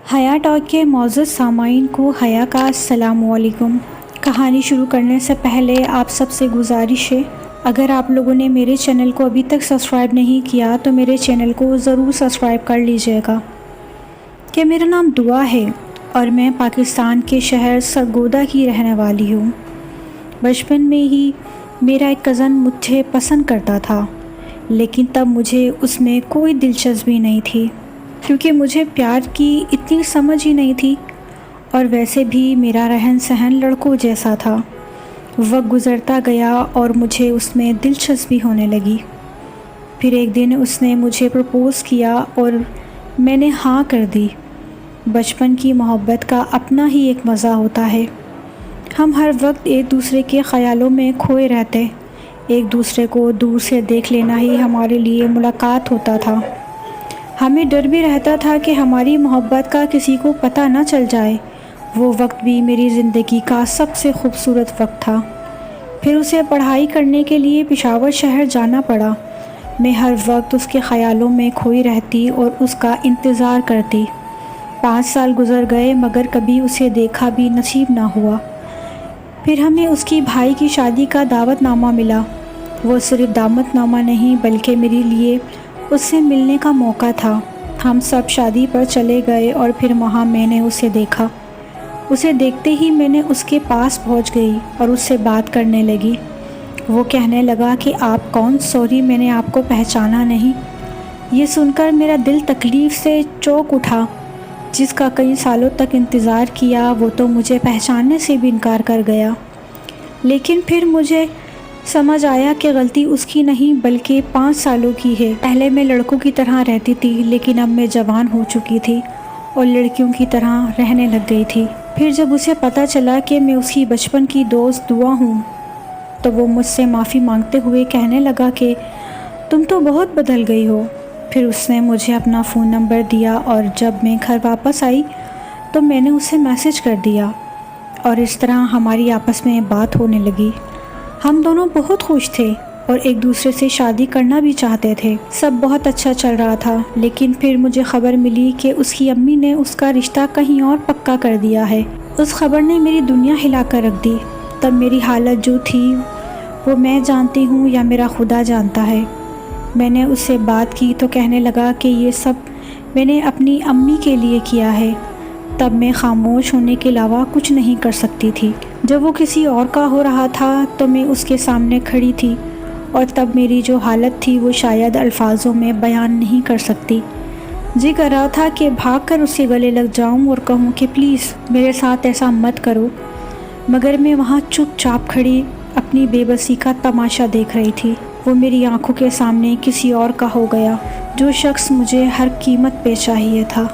हया टॉक के मौजूद सामाइन को हया का अस्सलामुअलैकुम। कहानी शुरू करने से पहले आप सबसे गुजारिश है, अगर आप लोगों ने मेरे चैनल को अभी तक सब्सक्राइब नहीं किया तो मेरे चैनल को ज़रूर सब्सक्राइब कर लीजिएगा। कि मेरा नाम दुआ है और मैं पाकिस्तान के शहर सरगोदा की रहने वाली हूँ। बचपन में ही मेरा एक कज़न मुझे पसंद करता था, लेकिन तब मुझे उसमें कोई दिलचस्पी नहीं थी क्योंकि मुझे प्यार की इतनी समझ ही नहीं थी, और वैसे भी मेरा रहन सहन लड़कों जैसा था। वक्त गुज़रता गया और मुझे उसमें दिलचस्पी होने लगी। फिर एक दिन उसने मुझे प्रपोज़ किया और मैंने हाँ कर दी। बचपन की मोहब्बत का अपना ही एक मज़ा होता है। हम हर वक्त एक दूसरे के ख़यालों में खोए रहते। एक दूसरे को दूर से देख लेना ही हमारे लिए मुलाकात होता था। हमें डर भी रहता था कि हमारी मोहब्बत का किसी को पता न चल जाए। वो वक्त भी मेरी ज़िंदगी का सबसे खूबसूरत वक्त था। फिर उसे पढ़ाई करने के लिए पेशावर शहर जाना पड़ा। मैं हर वक्त उसके ख़यालों में खोई रहती और उसका इंतज़ार करती। 5 साल गुज़र गए मगर कभी उसे देखा भी नसीब ना हुआ। फिर हमें उसकी भाई की शादी का दावतनामा मिला। वो सिर्फ़ दावतनामा नहीं बल्कि मेरे लिए उससे मिलने का मौका था। हम सब शादी पर चले गए और फिर वहाँ मैंने उसे देखा। उसे देखते ही मैंने उसके पास पहुँच गई और उससे बात करने लगी। वो कहने लगा कि आप कौन? सॉरी, मैंने आपको पहचाना नहीं। ये सुनकर मेरा दिल तकलीफ़ से चौंक उठा। जिसका कई सालों तक इंतज़ार किया वो तो मुझे पहचानने से भी इनकार कर गया। लेकिन फिर मुझे समझ आया कि गलती उसकी नहीं बल्कि 5 सालों की है। पहले मैं लड़कों की तरह रहती थी, लेकिन अब मैं जवान हो चुकी थी और लड़कियों की तरह रहने लग गई थी। फिर जब उसे पता चला कि मैं उसकी बचपन की दोस्त दुआ हूँ तो वो मुझसे माफ़ी मांगते हुए कहने लगा कि तुम तो बहुत बदल गई हो। फिर उसने मुझे अपना फ़ोन नंबर दिया और जब मैं घर वापस आई तो मैंने उसे मैसेज कर दिया और इस तरह हमारी आपस में बात होने लगी। हम दोनों बहुत खुश थे और एक दूसरे से शादी करना भी चाहते थे। सब बहुत अच्छा चल रहा था, लेकिन फिर मुझे खबर मिली कि उसकी अम्मी ने उसका रिश्ता कहीं और पक्का कर दिया है। उस खबर ने मेरी दुनिया हिला कर रख दी। तब मेरी हालत जो थी वो मैं जानती हूँ या मेरा खुदा जानता है। मैंने उससे बात की तो कहने लगा कि ये सब मैंने अपनी अम्मी के लिए किया है। तब मैं खामोश होने के अलावा कुछ नहीं कर सकती थी। जब वो किसी और का हो रहा था तो मैं उसके सामने खड़ी थी और तब मेरी जो हालत थी वो शायद अल्फाजों में बयान नहीं कर सकती। जी कर रहा था कि भागकर उसके गले लग जाऊं और कहूं कि प्लीज़ मेरे साथ ऐसा मत करो, मगर मैं वहाँ चुपचाप खड़ी अपनी बेबसी का तमाशा देख रही थी। वो मेरी आंखों के सामने किसी और का हो गया, जो शख्स मुझे हर कीमत पे चाहिए था।